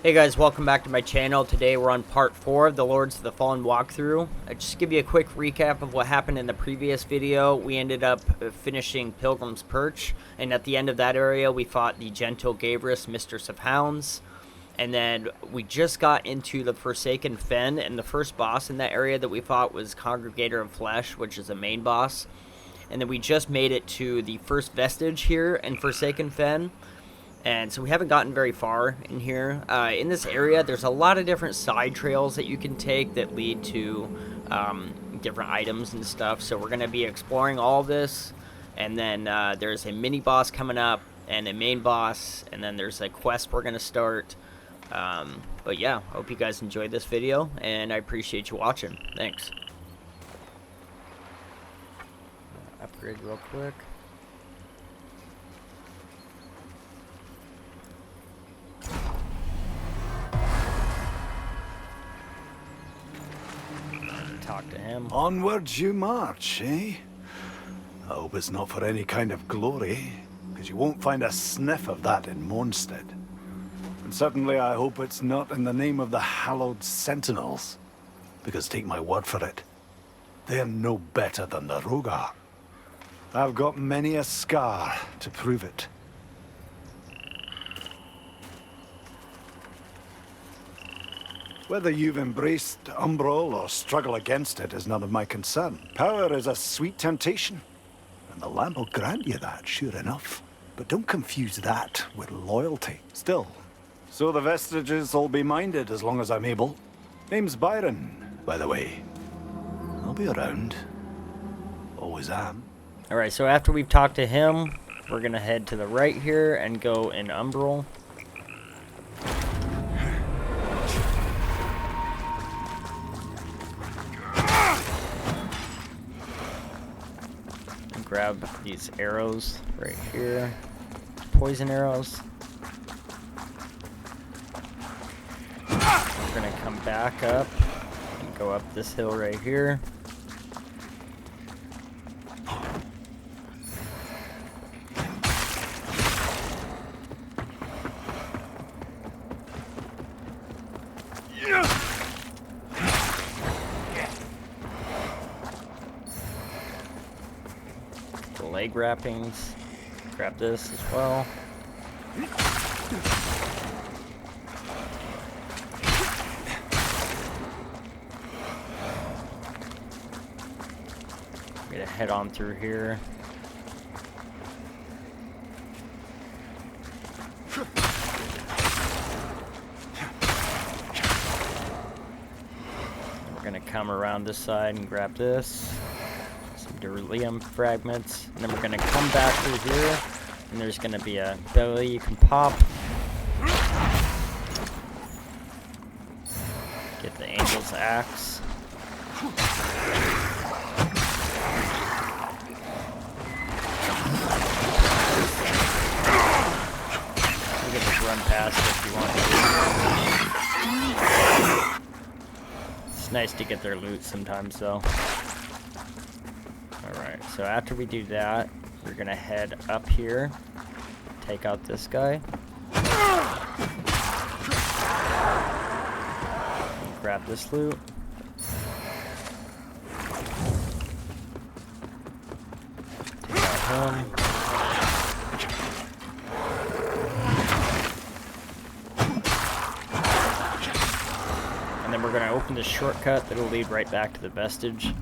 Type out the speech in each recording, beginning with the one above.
Hey guys, welcome back to my channel. Today we're on part 4 of the Lords of the Fallen walkthrough. Just give you a quick recap of what happened in the previous video. We ended up finishing Pilgrim's Perch, and at the end of that area we fought the Gentle Gabrus, Mistress of Hounds. And then we just got into the Forsaken Fen, and the first boss in that area that we fought was Congregator of Flesh, which is the main boss. And then we just made it to the first vestige here in Forsaken Fen. And so we haven't gotten very far in here. In this area, there's a lot of different side trails that you can take that lead to different items and stuff. So we're going to be exploring all of this. And then there's a mini boss coming up and a main boss. And then there's a quest we're going to start. But yeah, hope you guys enjoyed this video. And I appreciate you watching. Thanks. Upgrade real quick. Talk to him. Onwards you march, eh? I hope it's not for any kind of glory, because you won't find a sniff of that in Mondstadt. And certainly I hope it's not in the name of the hallowed Sentinels, because take my word for it, they're no better than the Rhogar. I've got many a scar to prove it. Whether you've embraced Umbral or struggle against it is none of my concern. Power is a sweet temptation, and the lamp will grant you that, sure enough. But don't confuse that with loyalty. Still, so the vestiges will be minded as long as I'm able. Name's Byron, by the way. I'll be around. Always am. Alright, so after we've talked to him, we're going to head to the right here and go in Umbral. Grab these arrows right here, poison arrows. We're gonna come back up and go up this hill right here. Leg wrappings. Grab this as well. I'm gonna head on through here. We're gonna come around this side and grab this. Beryllium fragments, and then we're gonna come back through here, and there's gonna be a belly you can pop. Get the Angel's Axe. You can just run past it if you want to. It's nice to get their loot sometimes, though. Alright, so after we do that, we're gonna head up here, take out this guy, grab this loot, take out him, and then we're gonna open this shortcut that'll lead right back to the vestige.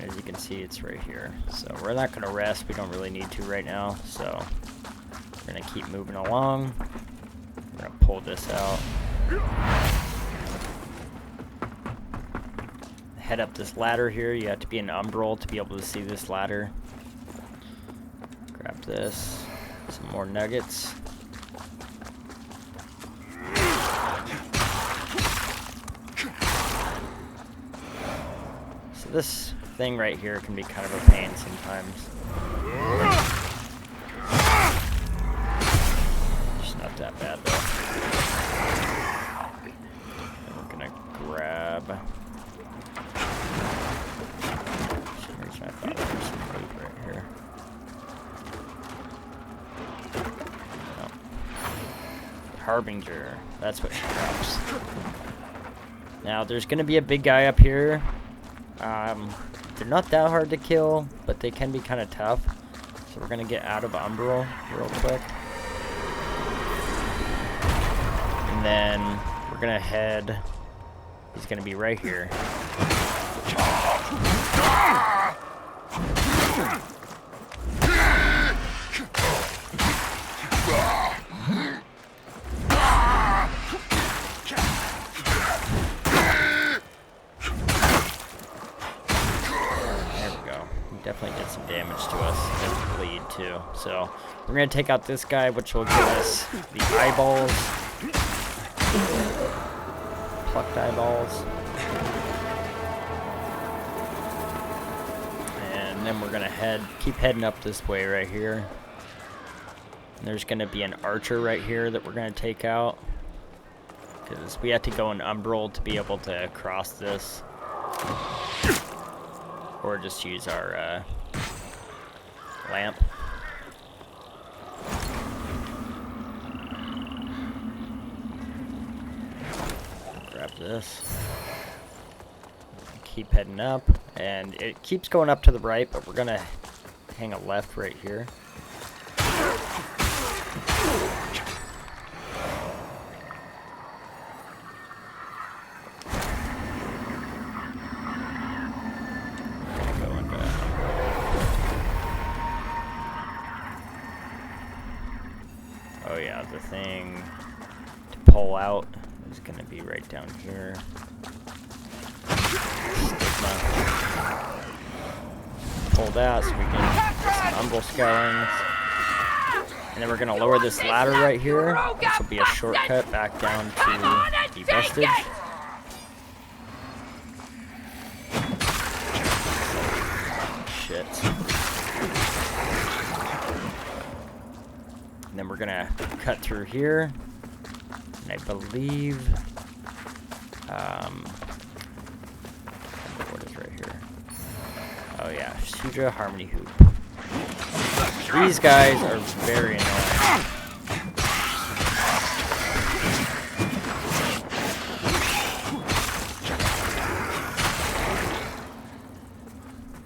As you can see, it's right here. So we're not going to rest. We don't really need to right now. So we're going to keep moving along. We're going to pull this out. Head up this ladder here. You have to be in Umbral to be able to see this ladder. Grab this. Some more nuggets. So this thing right here can be kind of a pain sometimes. Just not that bad though. And we're gonna grab. For some reason I thought there was some loot right here. Harbinger. That's what she drops. Now, there's going to be a big guy up here. They're not that hard to kill, but they can be kind of tough. So we're going to get out of Umbral real quick. And then we're going to head... He's going to be right here. Definitely did some damage to us. Did bleed too. So we're gonna take out this guy, which will give us the eyeballs, plucked eyeballs, and then we're gonna keep heading up this way right here. And there's gonna be an archer right here that we're gonna take out because we have to go in Umbral to be able to cross this. Or just use our lamp. Grab this. Keep heading up. And it keeps going up to the right, but we're going to hang a left right here. Oh yeah, the thing to pull out is going to be right down here. Stigma. Pull that so we can get some Umbral Scourings. And then we're going to lower this ladder right here. This will be a shortcut back down to the vestige. Shit. And then we're gonna cut through here, and I believe, what is right here? Oh yeah, Shudra Harmony Hoop. These guys are very annoying.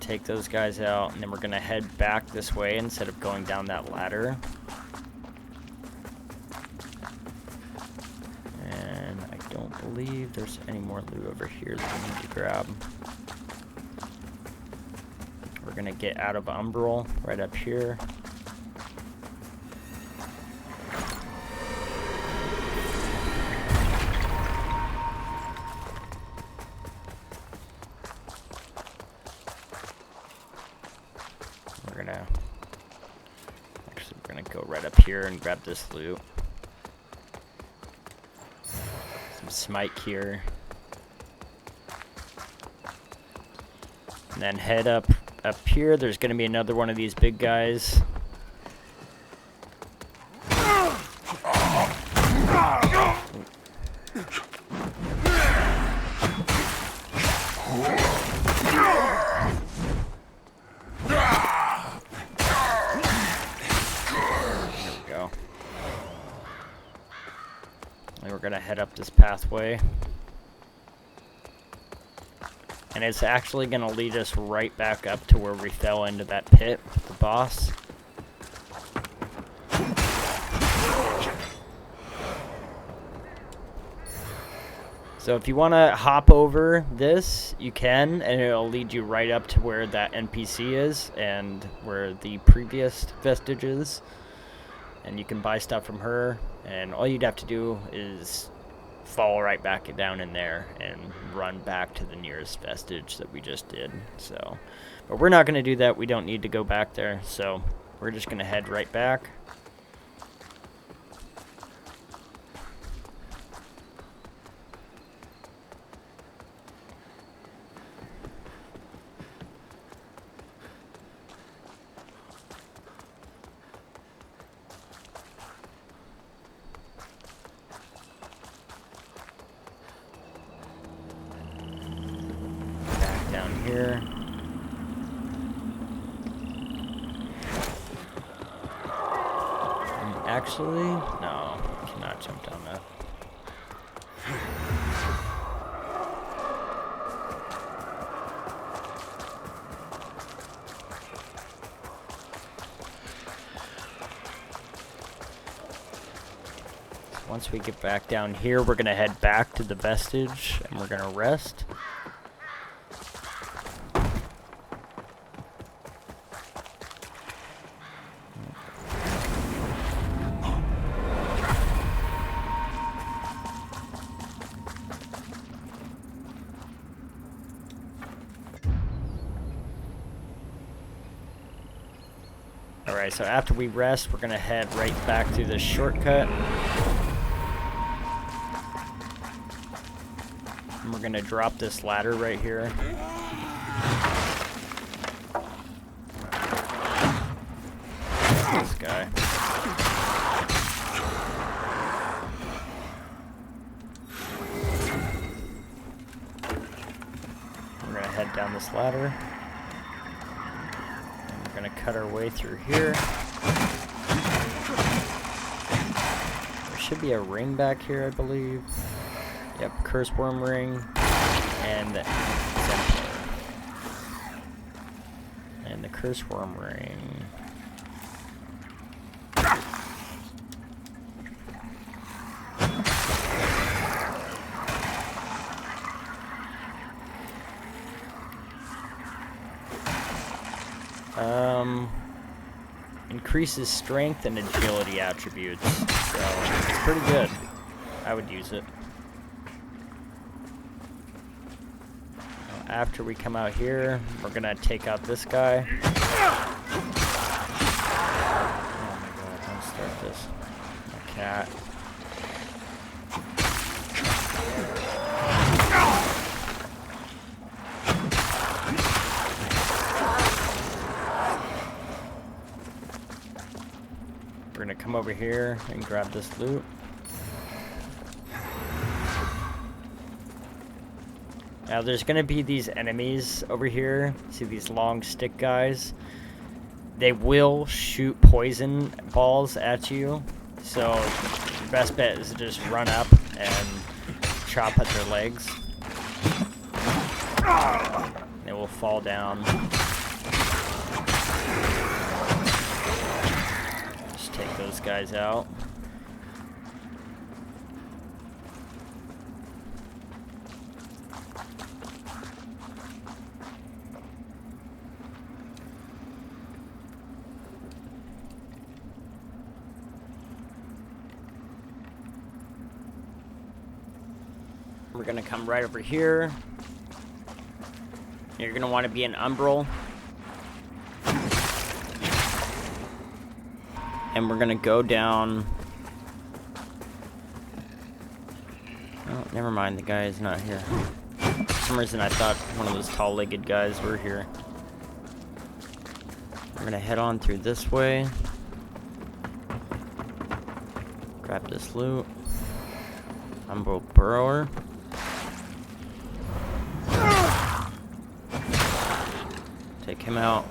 Take those guys out, and then we're gonna head back this way instead of going down that ladder. I believe there's any more loot over here that we need to grab. We're gonna get out of Umbral right up here. We're gonna go right up here and grab this loot. Smite here, and then head up here. There's going to be another one of these big guys. We're gonna head up this pathway, and it's actually gonna lead us right back up to where we fell into that pit with the boss. So if you want to hop over this, you can, and it'll lead you right up to where that NPC is and where the previous vestige is. And you can buy stuff from her, and all you'd have to do is fall right back down in there and run back to the nearest vestige that we just did. So, but we're not going to do that. We don't need to go back there, so we're just going to head right back. Down here. And actually, no, Not jump down that. Once we get back down here, we're gonna head back to the vestige and we're gonna rest. Alright, so after we rest, we're gonna head right back through this shortcut. And we're gonna drop this ladder right here. This guy. We're gonna head down this ladder. We're gonna cut our way through here. There should be a ring back here, I believe. Yep, Curse Worm Ring and Exemplar. And the Curse Worm Ring. Increases strength and agility attributes, so it's pretty good. I would use it. After we come out here, we're gonna take out this guy. Oh my god, don't start this. My cat. We're gonna come over here and grab this loot. Now there's gonna be these enemies over here. See these long stick guys? They will shoot poison balls at you. So your best bet is to just run up and chop at their legs. They will fall down. Just take those guys out. We're gonna come right over here. You're gonna want to be an Umbral. And we're gonna go down. Oh, never mind, the guy is not here. For some reason I thought one of those tall-legged guys were here. We're gonna head on through this way. Grab this loot. Umbral Burrower. Take him out.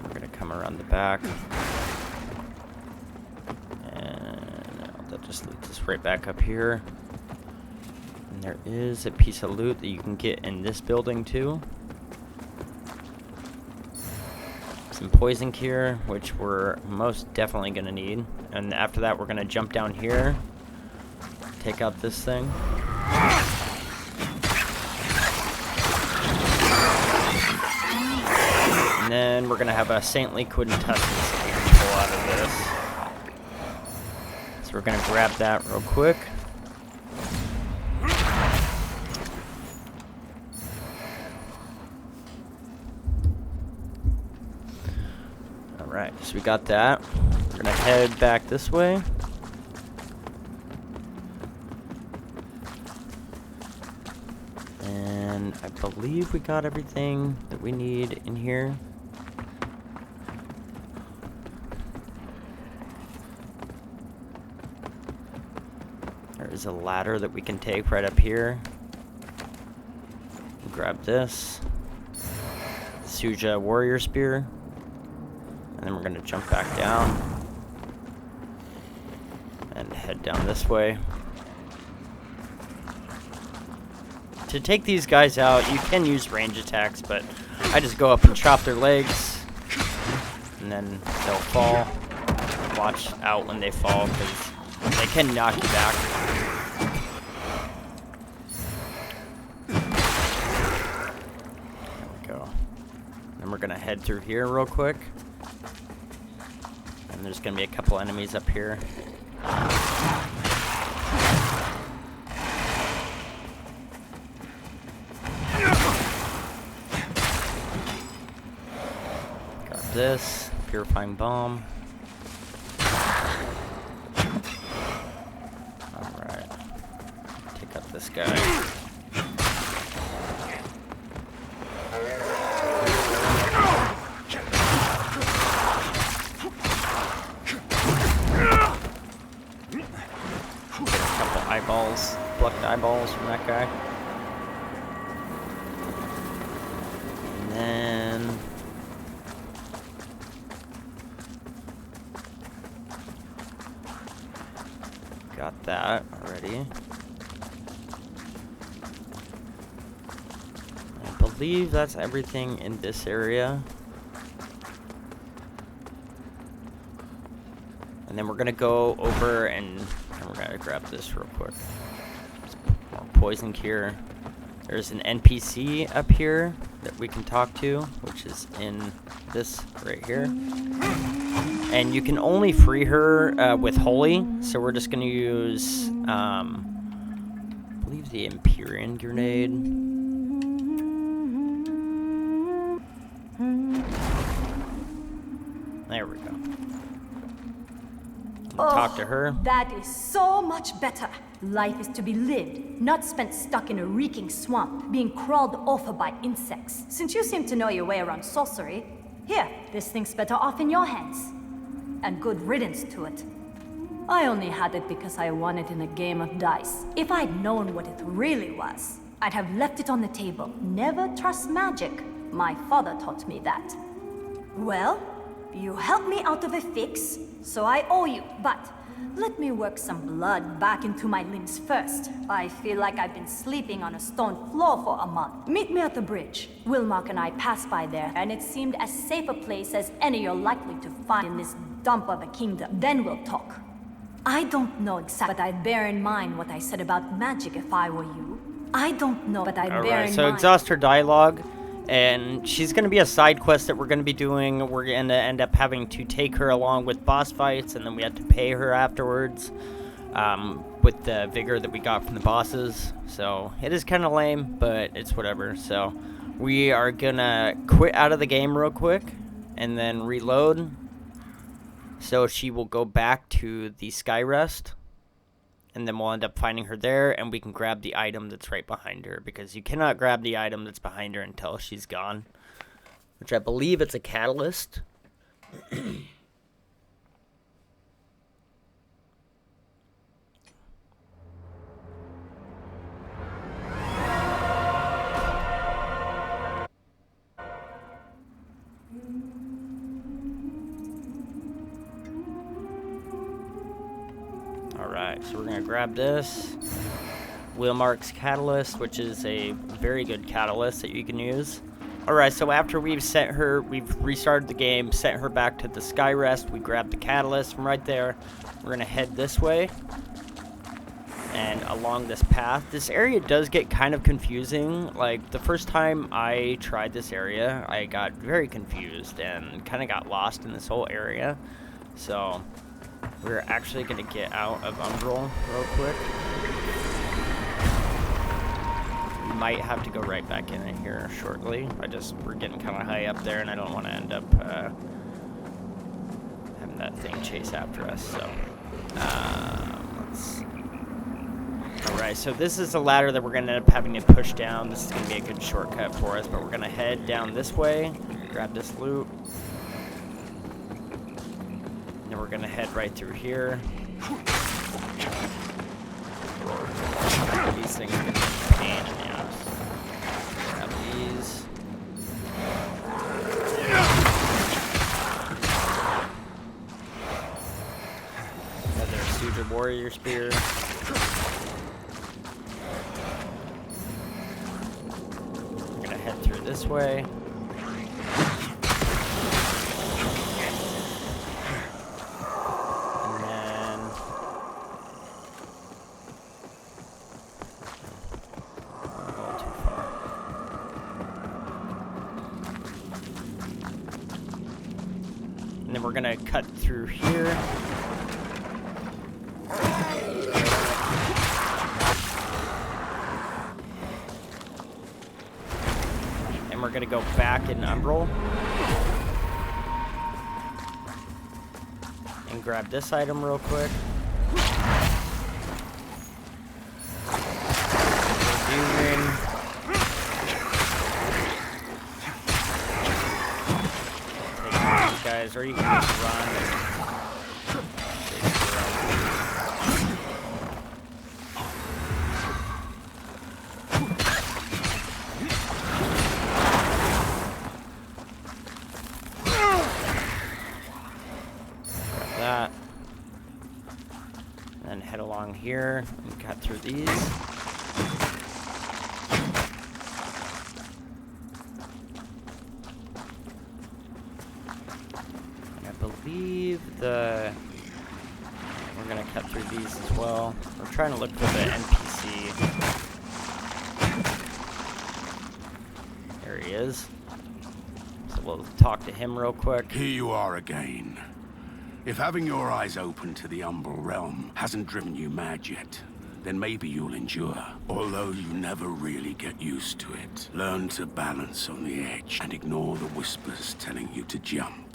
We're gonna come around the back. And that just leads us right back up here. And there is a piece of loot that you can get in this building too. Some poison cure, which we're most definitely gonna need. And after that, we're gonna jump down here. Take out this thing. And then we're gonna have a Saintly Quintessence that we can pull out of this. So we're gonna grab that real quick. Alright, so we got that. We're gonna head back this way. And I believe we got everything that we need in here. There is a ladder that we can take right up here. Grab this. Suja Warrior Spear. And then we're gonna jump back down. And head down this way. To take these guys out, you can use range attacks, but I just go up and chop their legs, and then they'll fall. Watch out when they fall, because they can knock you back. There we go. Then we're gonna head through here real quick. And there's gonna be a couple enemies up here. Got this purifying bomb. Alright. Take up this guy. Eyeballs, plucked eyeballs from that guy. And then got that already. I believe that's everything in this area. And then we're gonna go over and we're gonna grab this real quick. More poison cure. There's an NPC up here that we can talk to, which is in this right here. And you can only free her with Holy, so we're just gonna use, I believe the Empyrean Grenade. There we go. Talk to her. That is so much better. Life is to be lived, not spent stuck in a reeking swamp, being crawled over by insects. Since you seem to know your way around sorcery, here, this thing's better off in your hands. And good riddance to it. I only had it because I won it in a game of dice. If I'd known what it really was, I'd have left it on the table. Never trust magic. My father taught me that. Well, you helped me out of a fix, so I owe you, but let me work some blood back into my limbs first. I feel like I've been sleeping on a stone floor for a month. Meet me at the bridge. Wilmark and I passed by there, and it seemed as safe a place as any you're likely to find in this dump of a kingdom. Then we'll talk. I don't know exactly, but I'd bear in mind what I said about magic if I were you. I don't know, but I'd bear in mind. Alright, so exhaust her dialogue. And she's going to be a side quest that we're going to be doing. We're going to end up having to take her along with boss fights, and then we have to pay her afterwards with the vigor that we got from the bosses. So it is kind of lame, but it's whatever. So we are going to quit out of the game real quick and then reload. So she will go back to the Skyrest. And then we'll end up finding her there, and we can grab the item that's right behind her, because you cannot grab the item that's behind her until she's gone. Which I believe it's a catalyst. Alright, so we're going to grab this. Wilmark's Catalyst, which is a very good catalyst that you can use. Alright, so after we've restarted the game, sent her back to the Skyrest, we grabbed the catalyst from right there. We're going to head this way. And along this path. This area does get kind of confusing. Like, the first time I tried this area, I got very confused and kind of got lost in this whole area. So we're actually going to get out of Umbral real quick. We might have to go right back in it here shortly. We're getting kind of high up there, and I don't want to end up having that thing chase after us. So, let's see. Alright, so this is a ladder that we're going to end up having to push down. This is going to be a good shortcut for us, but we're going to head down this way, grab this loot. And then we're going to head right through here. These things are going to be a pain in the ass. Grab these. Yeah, there's Just use your warrior spear. We're gonna head through this way. And then a little too far. And then we're gonna cut through here. And we're gonna go back in Umbral. And grab this item real quick. Reviewing. Take these guys, or you can just run. That. And then head along here and cut through these. And I believe we're gonna cut through these as well. We're trying to look for the NPC. There he is. So we'll talk to him real quick. Here you are again. If having your eyes open to the Umbral Realm hasn't driven you mad yet, then maybe you'll endure. Although you never really get used to it. Learn to balance on the edge and ignore the whispers telling you to jump.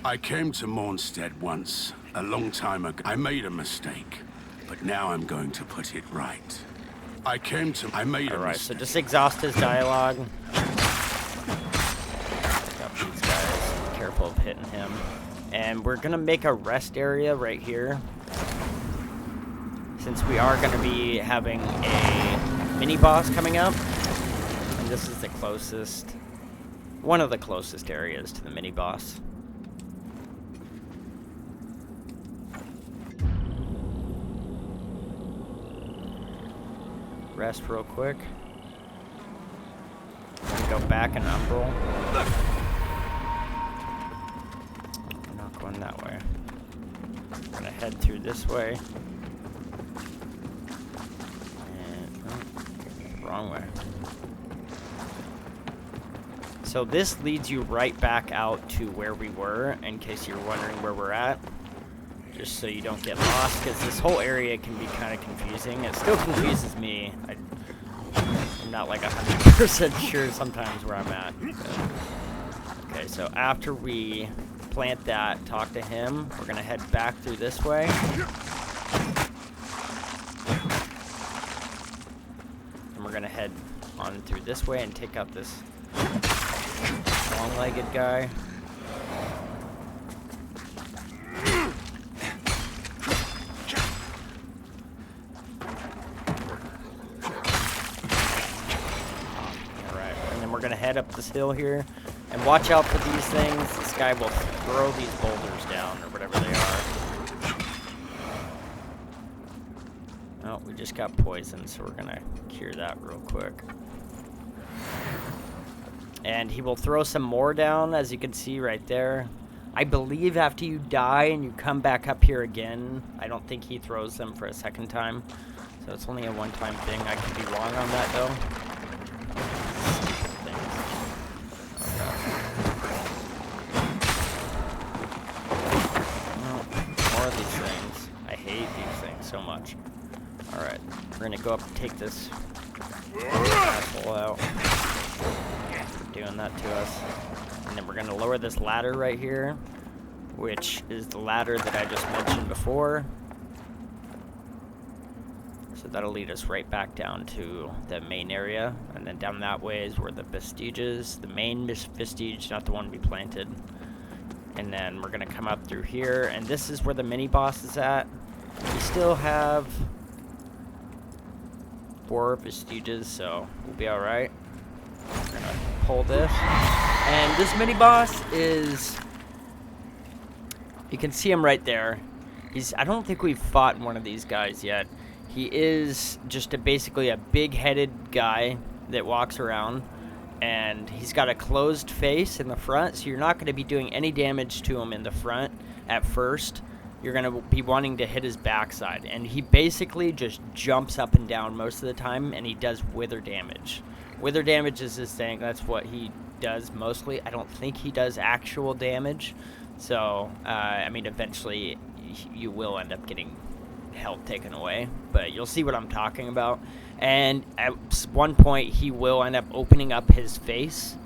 I came to Mornstead once, a long time ago. I made a mistake, but now I'm going to put it right. I made a Alright, so mistake. just exhaust his dialogue. Pick up these guys. Be careful of hitting him. And we're gonna make a rest area right here. Since we are gonna be having a mini boss coming up. And this is the closest, one of the closest areas to the mini boss. Rest real quick. Go back in Umbral. We're not going that way. We're gonna head through this way. And wrong way. So this leads you right back out to where we were, in case you're wondering where we're at. Just so you don't get lost, because this whole area can be kind of confusing. It still confuses me. I'm not like 100% sure sometimes where I'm at. Okay, so after we plant that, talk to him, we're gonna head back through this way. And we're gonna head on through this way and take out this long-legged guy. We're gonna head up this hill here, and watch out for these things. This guy will throw these boulders down, or whatever they are. Oh, we just got poisoned, so we're gonna cure that real quick. And he will throw some more down, as you can see right there. I believe after you die and you come back up here again, I don't think he throws them for a second time. So it's only a one-time thing. I could be wrong on that, though. So much. Alright, we're gonna go up and take this asshole out. For doing that to us. And then we're gonna lower this ladder right here, which is the ladder that I just mentioned before. So that'll lead us right back down to the main area. And then down that way is where the vestige is. The main vestige, not the one we planted. And then we're gonna come up through here, and this is where the mini boss is at. We still have 4 vestiges, so we'll be alright. We're gonna pull this. And this mini boss is... You can see him right there. I don't think we've fought one of these guys yet. He is just basically a big-headed guy that walks around, and he's got a closed face in the front, so you're not going to be doing any damage to him in the front at first. You're going to be wanting to hit his backside, and he basically just jumps up and down most of the time, and he does wither damage. Wither damage is his thing. That's what he does mostly. I don't think he does actual damage, so I mean, eventually you will end up getting health taken away, but you'll see what I'm talking about. And at one point he will end up opening up his face,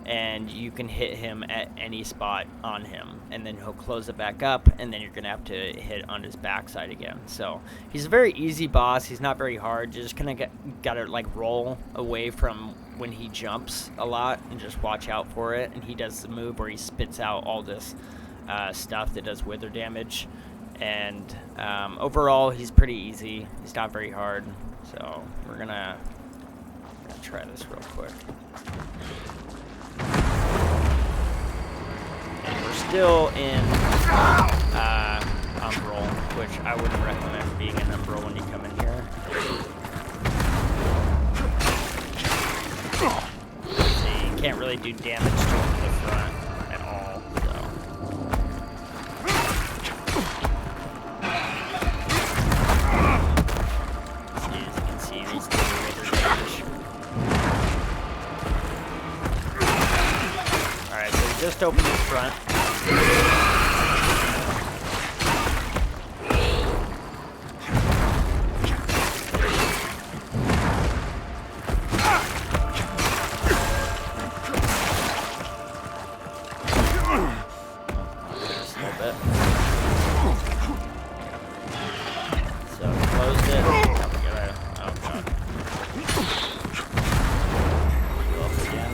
and you can hit him at any spot on him, and then he'll close it back up, and then you're gonna have to hit on his backside again. So he's a very easy boss. He's not very hard. You're just gonna gotta like roll away from when he jumps a lot and just watch out for it. And he does the move where he spits out all this stuff that does wither damage. And overall, he's pretty easy. He's not very hard. So we're gonna try this real quick. And we're still in Umbral, which I wouldn't recommend being in Umbral when you come in here. See, you can't really do damage to him in the front at all. Just open the front. Just a little bit. So closed it. Now we gotta, oh god. Go up again.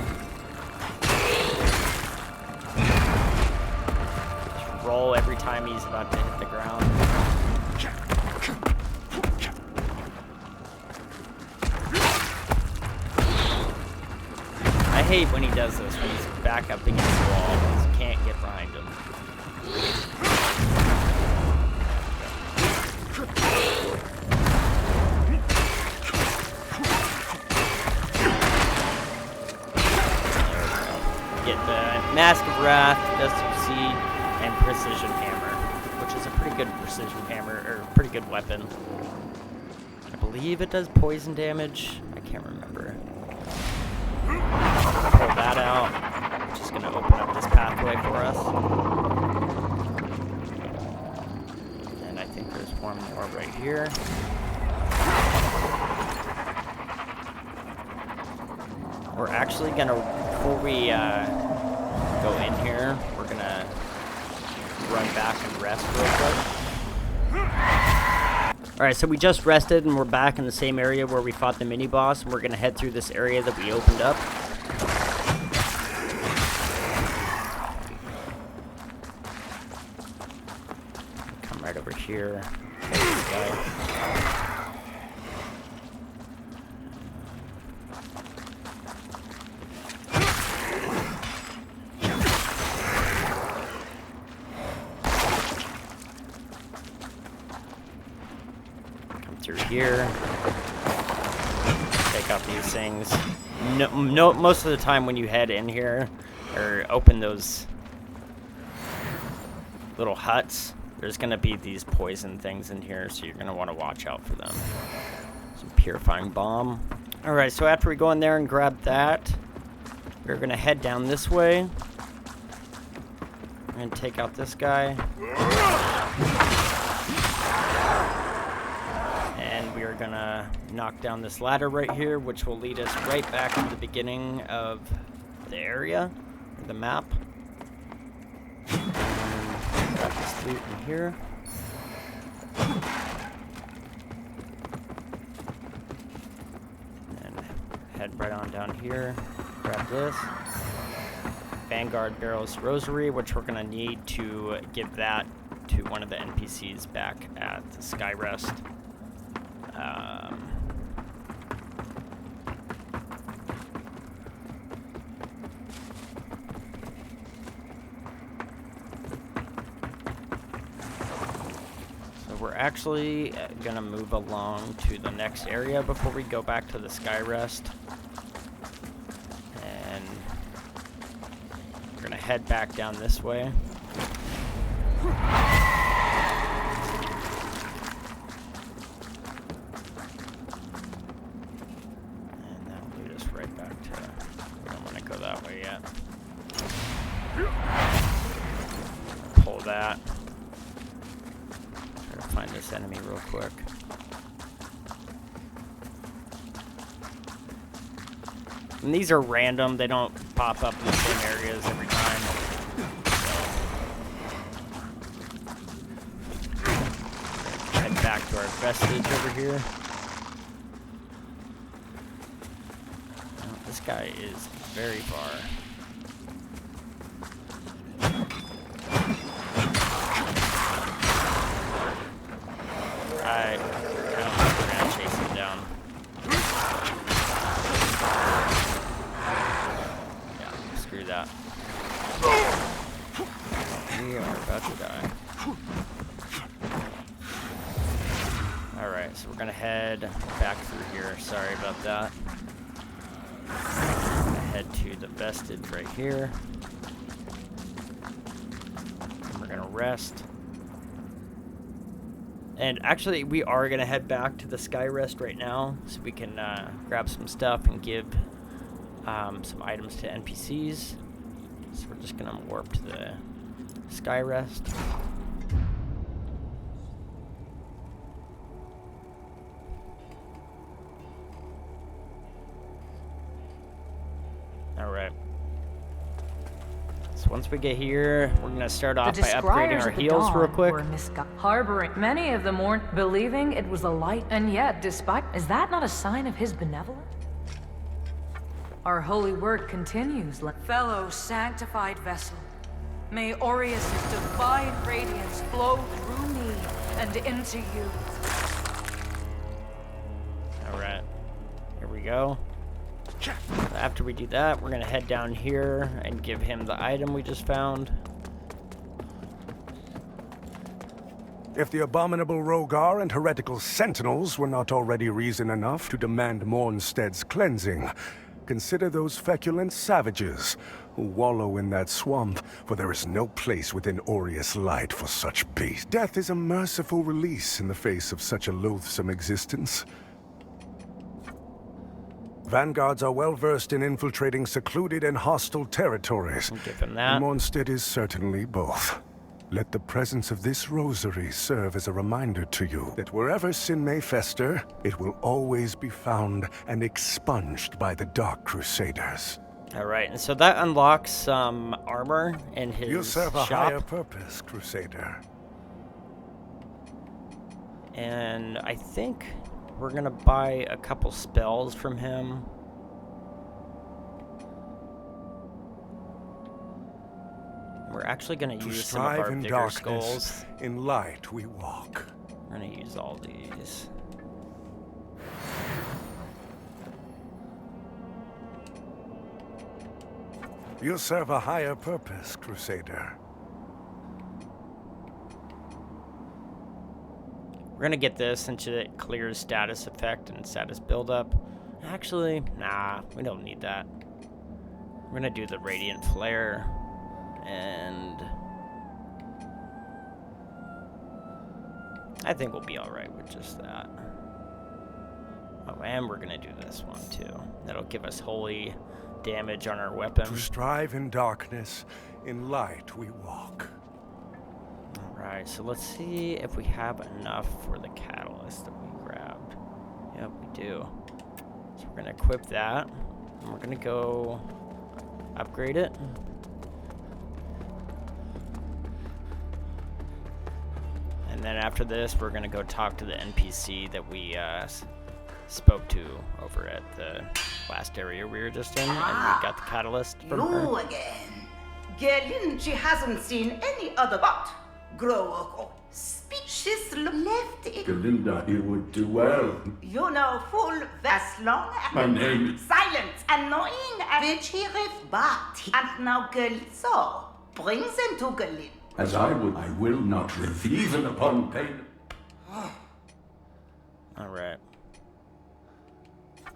Roll every time he's about to hit the ground. I hate when he does this, when he's back up against the wall, because you can't get behind him. Get the Mask of Wrath, Dust of Seed, and Precision Hammer, which is a pretty good precision hammer, or pretty good weapon. I believe it does poison damage. I can't remember. Pull that out. Just gonna open up this pathway for us. And I think there's one more right here. We're actually gonna, before we go in here, we're gonna run back and rest real quick. Alright, so we just rested and we're back in the same area where we fought the mini-boss, and we're gonna head through this area that we opened up. Come right over here. Through here, take out these things. No, most of the time when you head in here or open those little huts, there's gonna be these poison things in here, so you're gonna want to watch out for them. Some purifying bomb. All right, so after we go in there and grab that, we're gonna head down this way and take out this guy. And we are gonna knock down this ladder right here, which will lead us right back to the beginning of the area, or the map. Got this loot in here. And head right on down here. Grab this. Vanguard Barrow's Rosary, which we're gonna need to give that to one of the NPCs back at the Skyrest. we're actually gonna move along to the next area before we go back to the Skyrest. And we're gonna head back down this way. And that'll lead us right back to, we don't want to go that way yet. Pull that. Try to find this enemy real quick. And these are random, they don't pop up in the same areas every time. So, head back to our vestige over here. Oh, this guy is very far. Alright, now we're gonna chase him down. Yeah, screw that. We are about to die. Alright, so we're gonna head back through here. Sorry about that. We're gonna head to the vestige right here. And we're gonna rest. And actually, we are going to head back to the Skyrest right now, so we can grab some stuff and give some items to NPCs. So we're just going to warp to the Skyrest. Alright. So once we get here, we're going to start off by upgrading our heals real quick. Harboring. Many of them weren't believing it was a light, and yet, despite... Is that not a sign of his benevolence? Our holy work continues. Fellow sanctified vessel, may Aureus' divine radiance flow through me and into you. Alright. Here we go. After we do that, we're going to head down here and give him the item we just found. If the abominable Rogar and heretical sentinels were not already reason enough to demand Mornstead's cleansing, consider those feculent savages who wallow in that swamp, for there is no place within Aureus light for such beasts. Death is a merciful release in the face of such a loathsome existence. Vanguards are well versed in infiltrating secluded and hostile territories. We'll give him that. And Mornstead is certainly both. Let the presence of this rosary serve as a reminder to you that wherever sin may fester, it will always be found and expunged by the Dark Crusaders. Alright, and so that unlocks some armor in his You serve a shop. higher purpose, Crusader. And I think we're gonna buy a couple spells from him. We're actually gonna use some of our in bigger darkness, skulls. in light we walk. We're gonna use all these. You serve a higher purpose, Crusader. We're gonna get this since it clears status effect and status buildup. Actually, nah, we don't need that. We're gonna do the Radiant Flare, and I think we'll be alright with just that. Oh, and we're gonna do this one too. That'll give us holy damage on our weapon. To strive in darkness, in light we walk. Alright, so let's see if we have enough for the catalyst that we grabbed. Yep, we do. So we're gonna equip that, and we're gonna go upgrade it. And then after this, we're gonna go talk to the NPC that we spoke to over at the last area we were just in, and we got the catalyst from her. You again. Gelin, she hasn't seen any other but Grow speeches left it. Galinda, he would do well. You know, full as long as My name is... silence, annoying which he but and now Gelso brings him to Gelin. As I will not live, even upon pain. All right.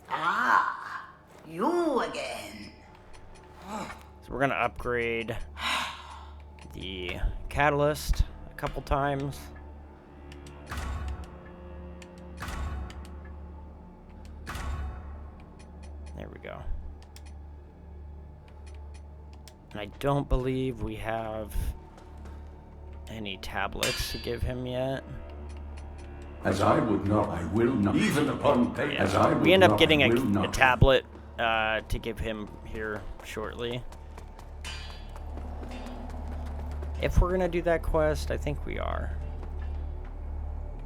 Ah, you again. So we're gonna upgrade the catalyst a couple times. There we go. And I don't believe we have any tablets to give him yet. As I would not, I will not. Even upon pain. As I would We end up not, getting I will a not. tablet to give him here shortly. If we're gonna do that quest, I think we are.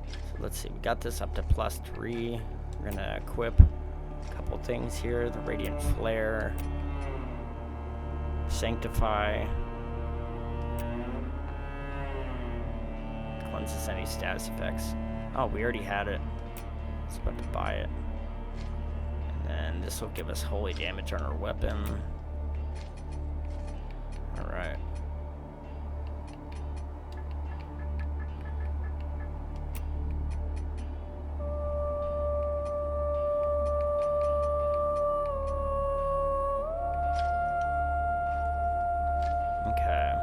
So let's see, we got this up to +3. We're gonna equip a couple things here. The Radiant Flare. Sanctify. Cleanses any status effects. Oh, we already had it. I was about to buy it. And then this will give us holy damage on our weapon. Alright. Okay.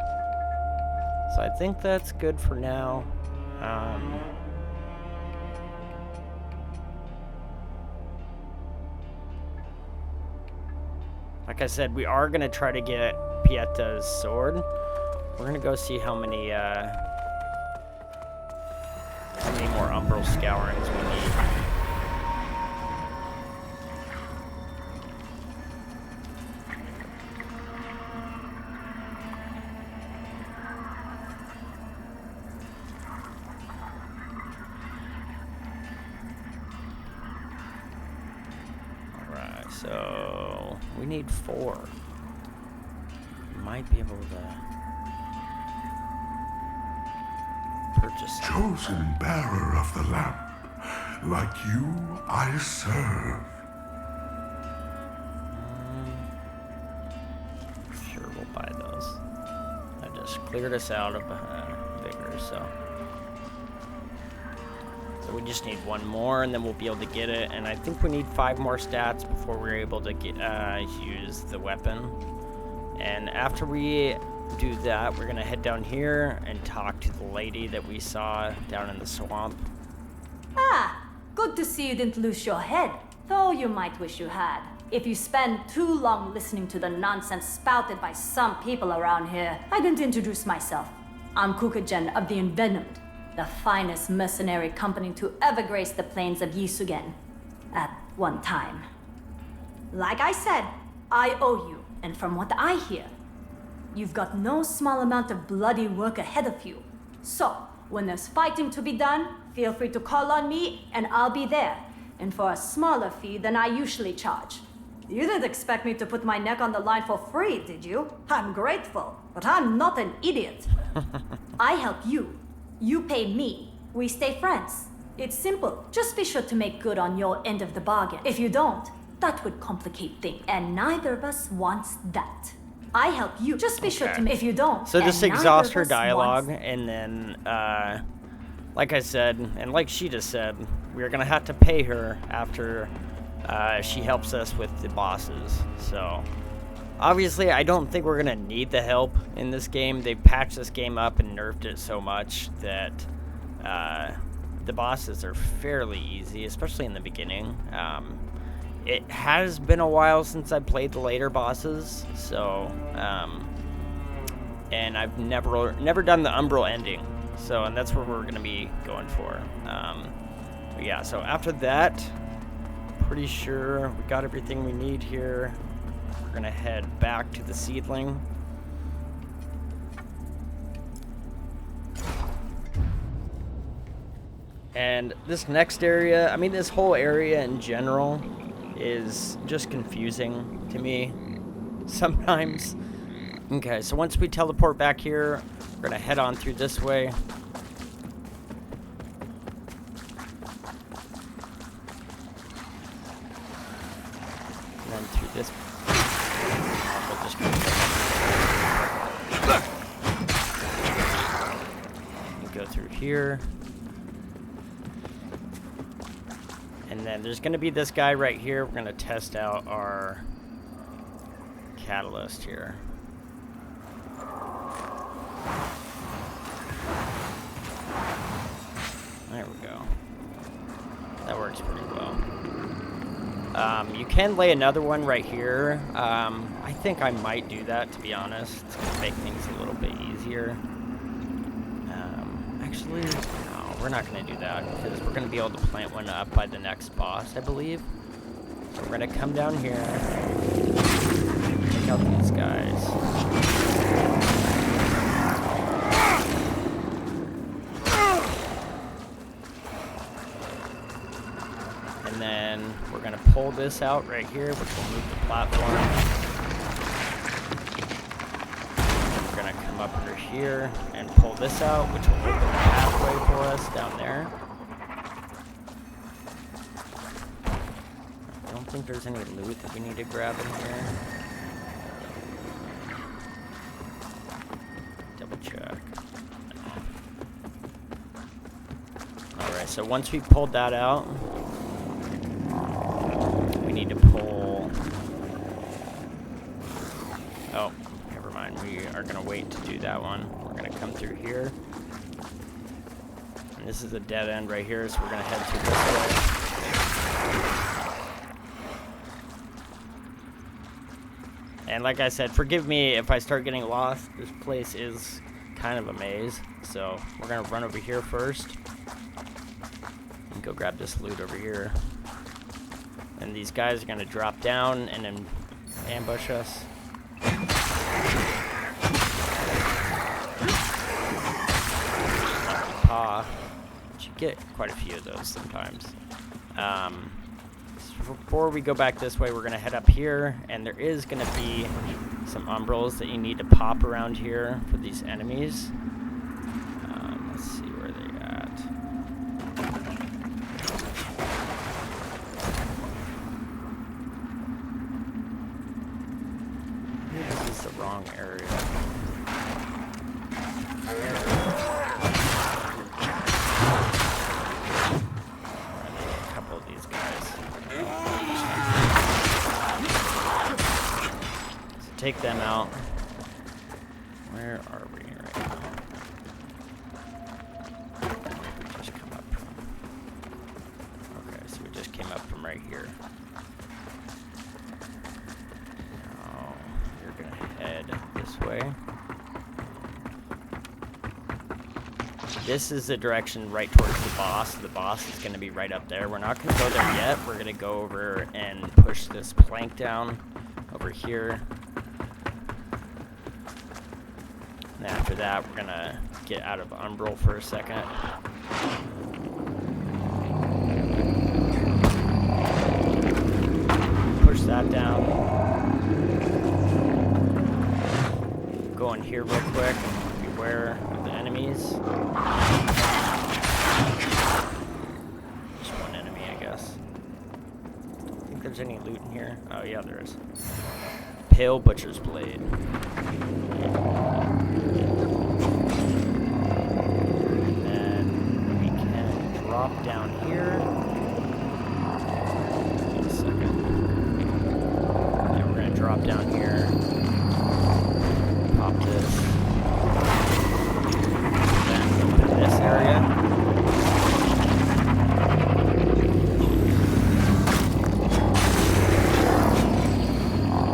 So I think that's good for now. Like I said, we are gonna try to get Pieta's sword. We're gonna go see how many more umbral scourings we need. Alright, so we need 4. We might be able to purchase them. Chosen bearer of the lamp, like you I serve. Sure, we'll buy those. I just cleared us out of vigor, so we just need 1 more, and then we'll be able to get it. And I think we need 5 more stats before we're able to get use the weapon. And after we do that, we're gonna head down here and talk to the lady that we saw down in the swamp. Ah, good to see you didn't lose your head. Though you might wish you had. If you spend too long listening to the nonsense spouted by some people around here. I didn't introduce myself. I'm Kukagen of the Envenomed, the finest mercenary company to ever grace the plains of Yisugen. At one time. Like I said, I owe you, and from what I hear, you've got no small amount of bloody work ahead of you. So, when there's fighting to be done, feel free to call on me, and I'll be there. And for a smaller fee than I usually charge. You didn't expect me to put my neck on the line for free, did you? I'm grateful, but I'm not an idiot. I help you. You pay me. We stay friends. It's simple. Just be sure to make good on your end of the bargain. If you don't, that would complicate things, and neither of us wants that. I help you. Just be sure to. If you don't, So just and exhaust neither her of us dialogue, wants- and then, like I said, and like she just said, we're gonna have to pay her after she helps us with the bosses. So, obviously, I don't think we're gonna need the help in this game. They've patched this game up and nerfed it so much that the bosses are fairly easy, especially in the beginning. It has been a while since I played the later bosses, so, and I've never done the Umbral ending, so, and that's where we're gonna be going for. But yeah, so after that, pretty sure we got everything we need here. We're gonna head back to the Seedling. And this next area, I mean, this whole area in general is just confusing to me sometimes. Okay, so once we teleport back here, we're gonna head on through this way. And then through this. We'll just go through here. And then there's going to be this guy right here. We're going to test out our catalyst here. There we go. That works pretty well. You can lay another one right here. I think I might do that, to be honest. It's going to make things a little bit easier. Actually, no, we're not going to do that, because we're going to be able to plant one up by the next boss, I believe. So we're going to come down here, take out these guys. And then we're going to pull this out right here, which will move the platform. We're going to come up under here and pull this out, which will open the pathway for us down there. I don't think there's any loot that we need to grab in here. Double check. Alright, so once we pulled that out, we need to pull... Oh, never mind. We are going to wait to do that one. We're going to come through here. And this is a dead end right here, so we're going to head through this way. And like I said, forgive me if I start getting lost. This place is kind of a maze. So we're going to run over here first. And go grab this loot over here. And these guys are going to drop down and then ambush us. But you get quite a few of those sometimes. So before we go back this way, we're going to head up here. And there is going to be some umbrals that you need to pop around here for these enemies. Let's see where they're at. This is the wrong area. A couple of these guys. So take them out. Where are we right now? Just come up from. Okay, so we just came up from right here. Now you're gonna head this way. This is the direction right towards the boss. The boss is going to be right up there. We're not going to go there yet. We're going to go over and push this plank down over here. And after that, we're going to get out of Umbral for a second. Push that down. Go in here real quick. Beware of the enemies. Just one enemy, I guess. Don't think there's any loot in here. Oh yeah, there is. Pale Butcher's Blade. And then we can drop down here. Wait a second. Yeah, we're gonna drop down here. Pop this. This area.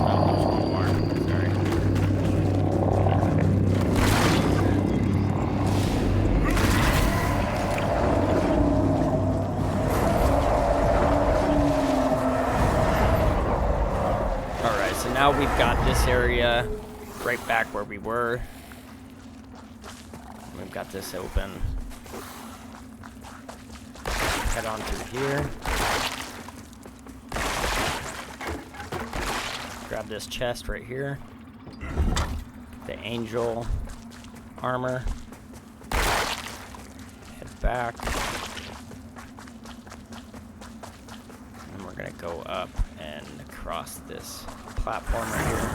Oh, there's one more. Sorry. Alright, so now we've got this area right back where we were. We've got this open. Head on through here. Grab this chest right here. The angel armor. Head back. And we're gonna go up and across this platform right here.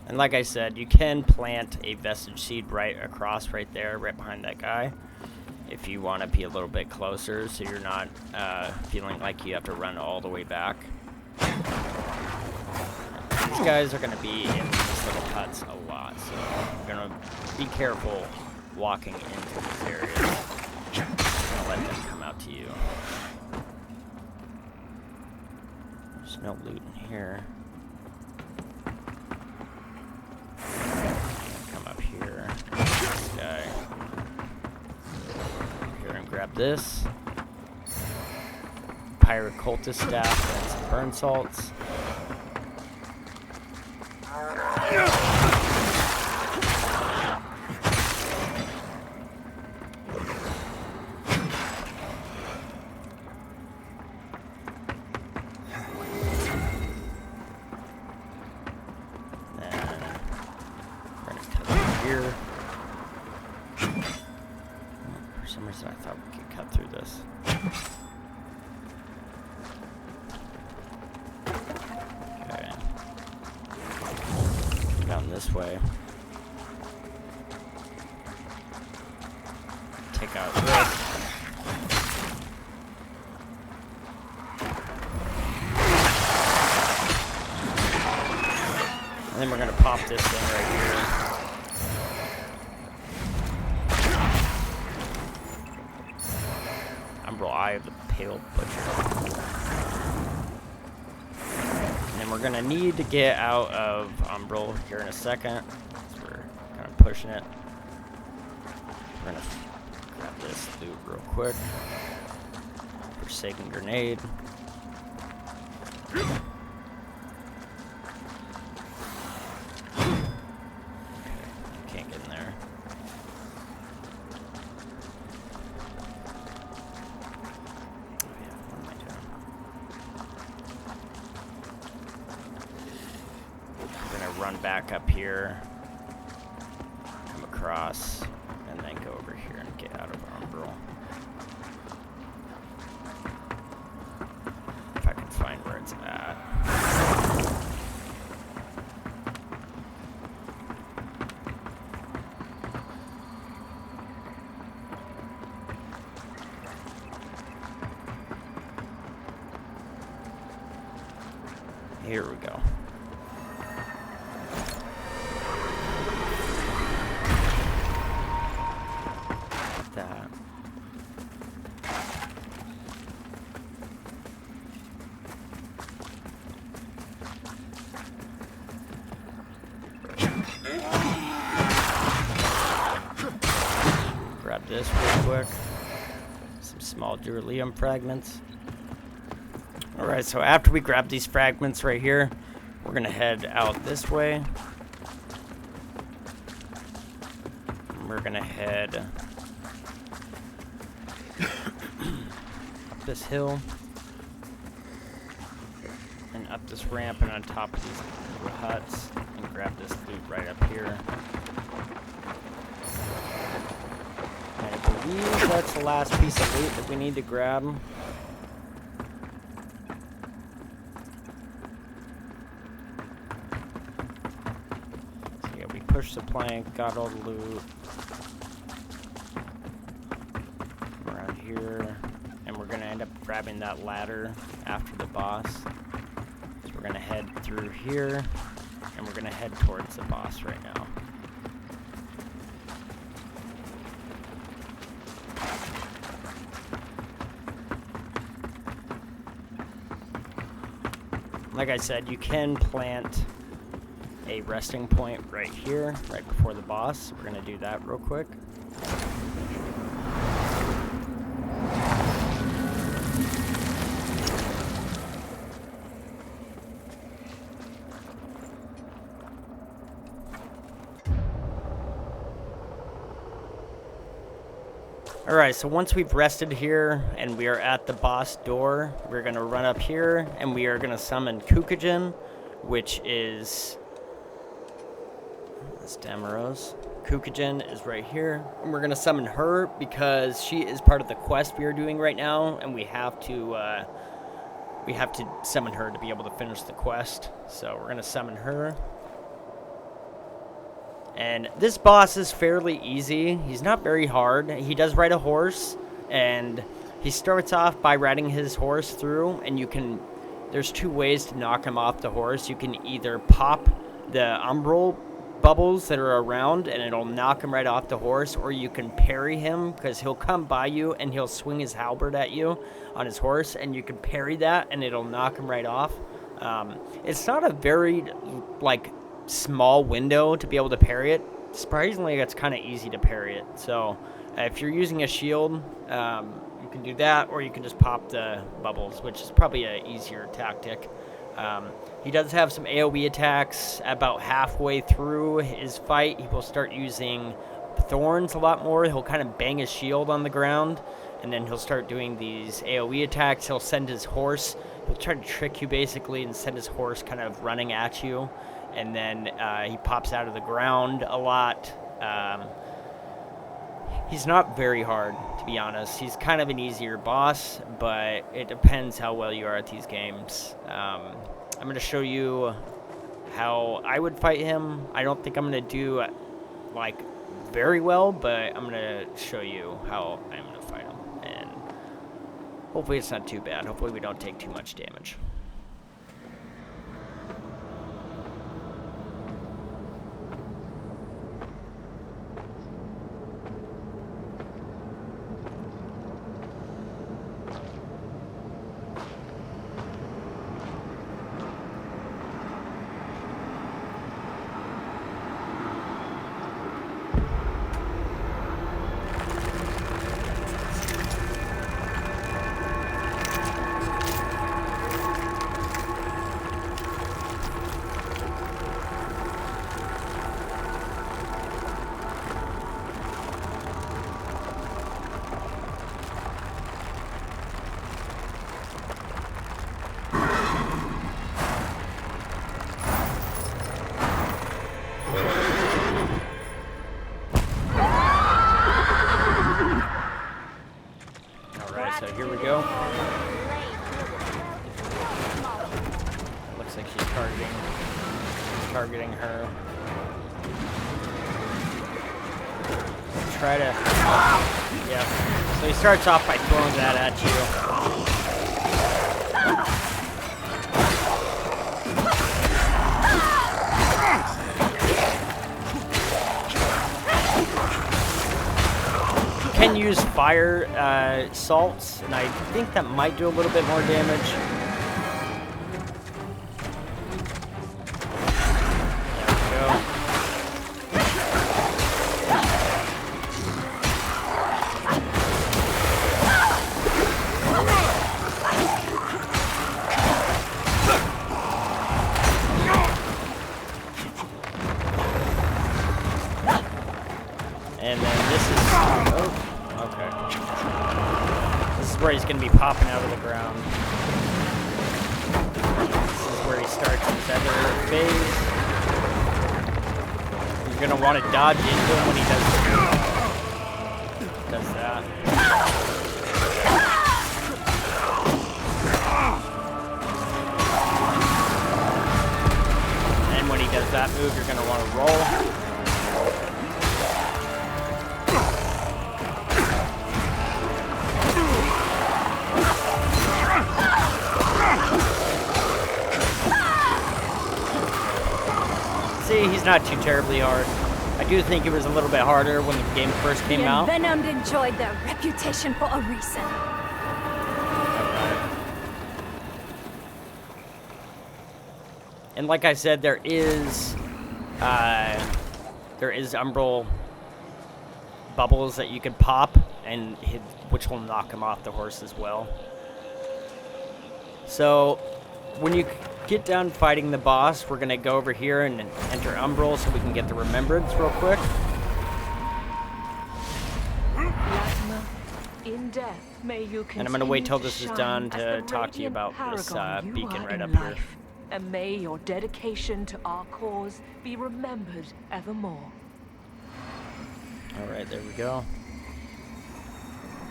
And like I said, you can plant a vestige seed right across right there, right behind that guy. if you want to be a little bit closer so you're not feeling like you have to run all the way back. These guys are going to be in these little huts a lot, so you're going to be careful walking into these areas. You're going to let them come out to you. There's no loot in here. Come up here. This guy. Here and grab this. Pirate cultist staff and some burn salts. For some reason I thought we could cut through this. Okay. Down this way. Take out this. And then we're gonna pop this thing right here. Umbral Eye of the Pale Butcher. And then we're gonna need to get out of Umbral here in a second. So we're kind of pushing it. We're gonna grab this loot real quick. Forsaken Grenade. Can't get in there. Run back up here, come across, and then go over here and get out of Umbral. If I can find where it's at. Here we go. That. Grab this real quick. Some small Duralium fragments. Alright, so after we grab these fragments right here, we're gonna head out this way. We're gonna head up this hill and up this ramp and on top of these little huts and grab this loot right up here. And I believe that's the last piece of loot that we need to grab. So yeah, we pushed the plank, got all the loot. Around here. And we're gonna end up grabbing that ladder after the boss. So we're gonna head through here, and we're gonna head towards the boss right now. Like I said, you can plant a resting point right here, right before the boss. We're gonna do that real quick. Alright, so once we've rested here and we are at the boss door, we're going to run up here and we are going to summon Kukujin, which is... That's Damaros. Kukujin is right here. And we're going to summon her because she is part of the quest we are doing right now, and we have to summon her to be able to finish the quest. So we're going to summon her. And this boss is fairly easy. He's not very hard. He does ride a horse, and he starts off by riding his horse through, and you can... There's two ways to knock him off the horse. You can either pop the umbral bubbles that are around, and it'll knock him right off the horse, or you can parry him, because he'll come by you, and he'll swing his halberd at you on his horse, and you can parry that, and it'll knock him right off. It's not a very, like, small window to be able to parry it. Surprisingly, it's kind of easy to parry it. So if you're using a shield, you can do that, or you can just pop the bubbles, which is probably an easier tactic. He does have some AoE attacks. About halfway through his fight, he will start using thorns a lot more. He'll kind of bang his shield on the ground, and then he'll start doing these AoE attacks. He'll send his horse. He'll try to trick you, basically, and send his horse kind of running at you. And then he pops out of the ground a lot. He's not very hard, to be honest. He's kind of an easier boss, but it depends how well you are at these games. I'm going to show you how I would fight him. I don't think I'm going to do, like, very well, but I'm going to show you how I'm going to fight him. And hopefully it's not too bad. Hopefully we don't take too much damage. So here we go. Looks like she's targeting her. Try to, yeah. So he starts off by throwing that at you. Can use fire salts, and I think that might do a little bit more damage. There we go. And then this is... Oh. Okay. This is where he's going to be popping out of the ground. This is where he starts his other phase. You're going to want to dodge into him when he does that. And when he does that move, you're going to want to roll. See, he's not too terribly hard. I do think it was a little bit harder when the game first came out. The Envenomed enjoyed their reputation for a reason. Alright. And like I said, there is umbral bubbles that you can pop, and which will knock him off the horse as well. So when you get done fighting the boss, we're gonna go over here and enter umbral so we can get the remembrance real quick. In death, may you And I'm gonna wait till this is done to talk to you about this beacon right up here. And may your dedication to our cause be remembered evermore. Alright, there we go.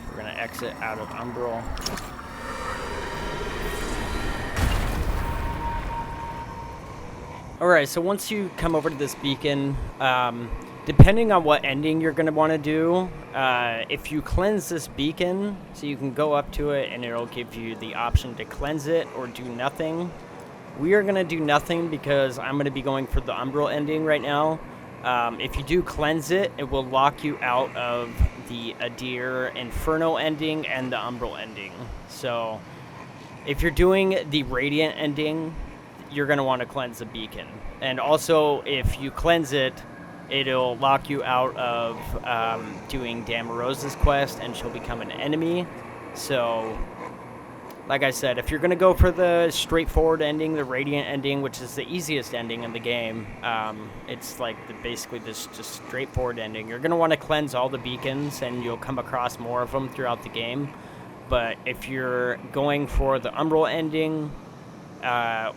We're gonna exit out of umbral. Alright, so once you come over to this beacon, depending on what ending you're going to want to do, if you cleanse this beacon, so you can go up to it and it'll give you the option to cleanse it or do nothing. We are going to do nothing because I'm going to be going for the Umbral ending right now. If you do cleanse it, it will lock you out of the Adir Inferno ending and the Umbral ending. So if you're doing the Radiant ending, you're going to want to cleanse the beacon. And also, if you cleanse it, it'll lock you out of doing Damarosa's quest, and she'll become an enemy. So, like I said, if you're going to go for the straightforward ending, the Radiant ending, which is the easiest ending in the game, it's like basically this just straightforward ending. You're going to want to cleanse all the beacons, and you'll come across more of them throughout the game. But if you're going for the Umbral ending,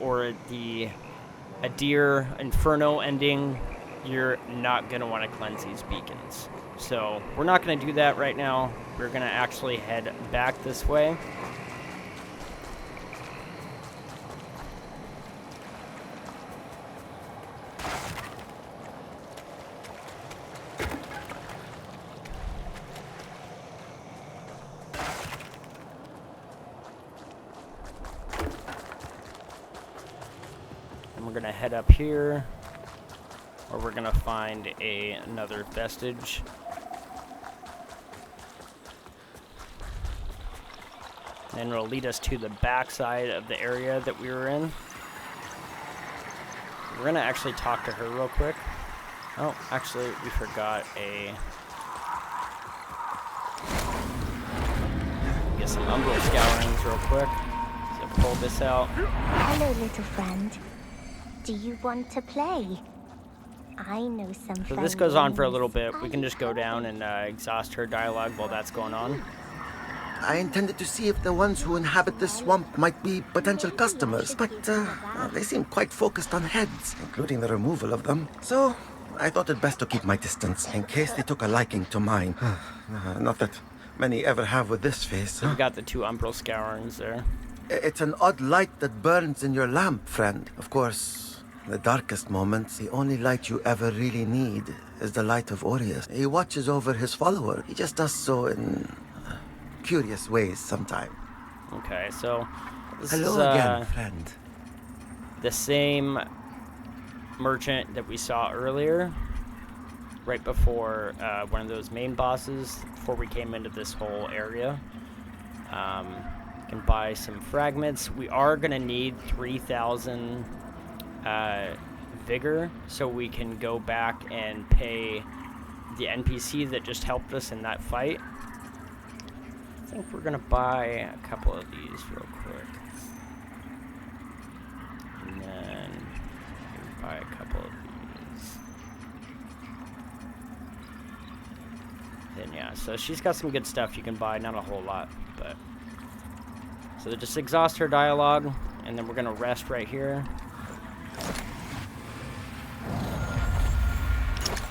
or the Adir Inferno ending, you're not going to want to cleanse these beacons. So we're not going to do that right now. We're going to actually head back this way. And we're going to head up here, or we're going to find another vestige. And it'll lead us to the backside of the area that we were in. We're going to actually talk to her real quick. Oh, actually, we forgot get some Umbral scourings real quick. So pull this out. Hello, little friend. Do you want to play? I know some. So this goes on for a little bit. We can just go down and exhaust her dialogue while that's going on. I intended to see if the ones who inhabit this swamp might be potential customers, but they seem quite focused on heads, including the removal of them. So I thought it best to keep my distance in case they took a liking to mine. Not that many ever have with this face. So we got the two Umbral scourings there. It's an odd light that burns in your lamp, friend. Of course, in the darkest moments, the only light you ever really need is the light of Aureus. He watches over his follower. He just does so in curious ways sometimes. Okay, so this Hello is again, friend. The same merchant that we saw earlier, right before one of those main bosses, before we came into this whole area. Can buy some fragments. We are gonna need 3,000 vigor, so we can go back and pay the NPC that just helped us in that fight. I think we're gonna buy a couple of these real quick, and then buy a couple of these. Then yeah, so she's got some good stuff you can buy. Not a whole lot, but. So just exhaust her dialogue, and then we're gonna rest right here.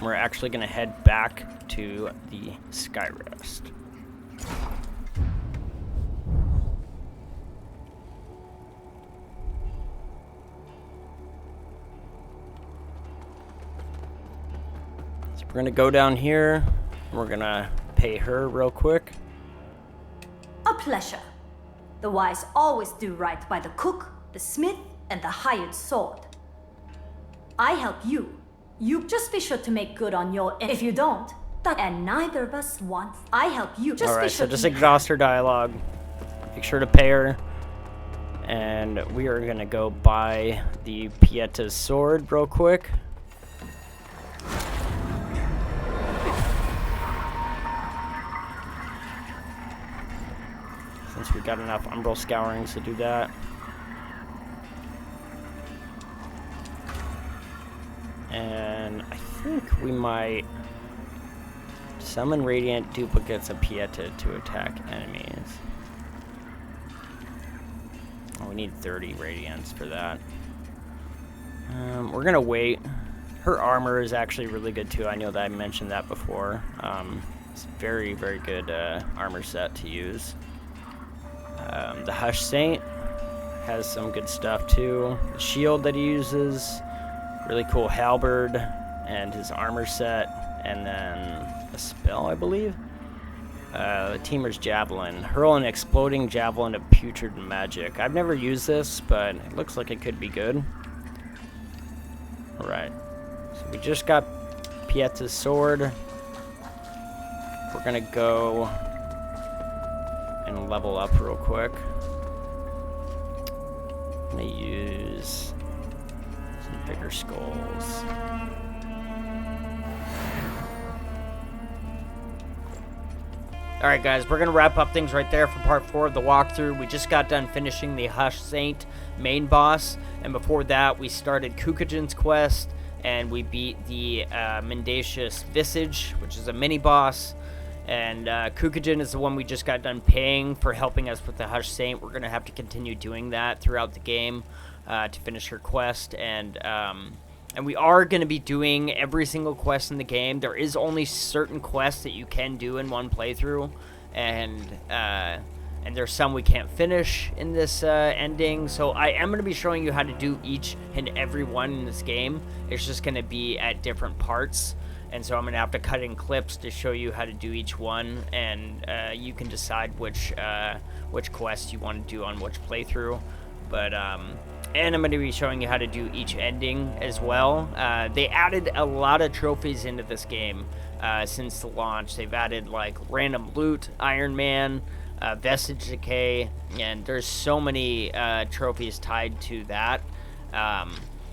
We're actually gonna head back to the Skyrest. So we're gonna go down here. We're gonna pay her real quick. A pleasure. The wise always do right by the cook, the smith, and the hired sword. I help you. You just be sure to make good on your end. If you don't, and neither of us wants. I help you. Just Alright, be sure so just to exhaust her dialogue. Make sure to pay her. And we are gonna go buy the Pieta's sword real quick. Since we got enough Umbral scourings to do that. And I think we might summon Radiant duplicates of Pieta to attack enemies. Oh, we need 30 Radiants for that. We're gonna wait. Her armor is actually really good too. I know that I mentioned that before. It's a very, very good armor set to use. The Hush Saint has some good stuff too. The shield that he uses, Really cool halberd and his armor set, and then a spell, I believe. The Teamer's Javelin. Hurl an exploding javelin of putrid magic. I've never used this, but it looks like it could be good. Alright. So we just got Pietz's sword. We're gonna go and level up real quick. I'm gonna use some bigger skulls. Alright guys, we're going to wrap up things right there for part 4 of the walkthrough. We just got done finishing the Hush Saint main boss, and before that we started Kukujin's quest, and we beat the Mendacious Visage, which is a mini-boss, and Kukujin is the one we just got done paying for helping us with the Hush Saint. We're going to have to continue doing that throughout the game to finish her quest, and we are going to be doing every single quest in the game. There is only certain quests that you can do in one playthrough, and there's some we can't finish in this ending. So I am going to be showing you how to do each and every one in this game. It's just going to be at different parts, and so I'm going to have to cut in clips to show you how to do each one, and you can decide which quest you want to do on which playthrough. But and I'm going to be showing you how to do each ending as well. They added a lot of trophies into this game since the launch. They've added like random loot, Iron Man, Vestige Decay, and there's so many trophies tied to that.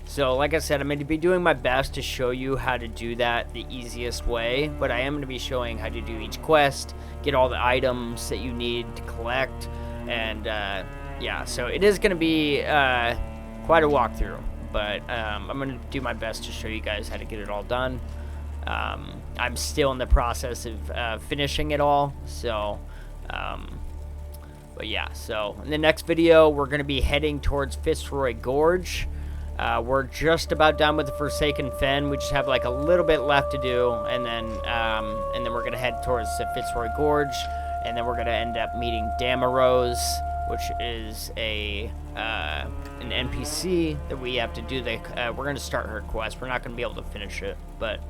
So like I said, I'm going to be doing my best to show you how to do that the easiest way, but I am going to be showing how to do each quest, get all the items that you need to collect, and yeah, so it is going to be quite a walkthrough, but I'm going to do my best to show you guys how to get it all done. I'm still in the process of finishing it all, so, but yeah, so in the next video, we're going to be heading towards Fitzroy Gorge. We're just about done with the Forsaken Fen. We just have like a little bit left to do, and then we're going to head towards the Fitzroy Gorge, and then we're going to end up meeting Damarose, which is an NPC that we have to do. We're going to start her quest. We're not going to be able to finish it, but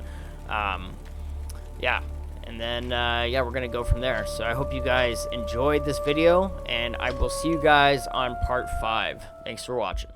yeah, and then yeah, we're going to go from there. So I hope you guys enjoyed this video, and I will see you guys on part 5. Thanks for watching.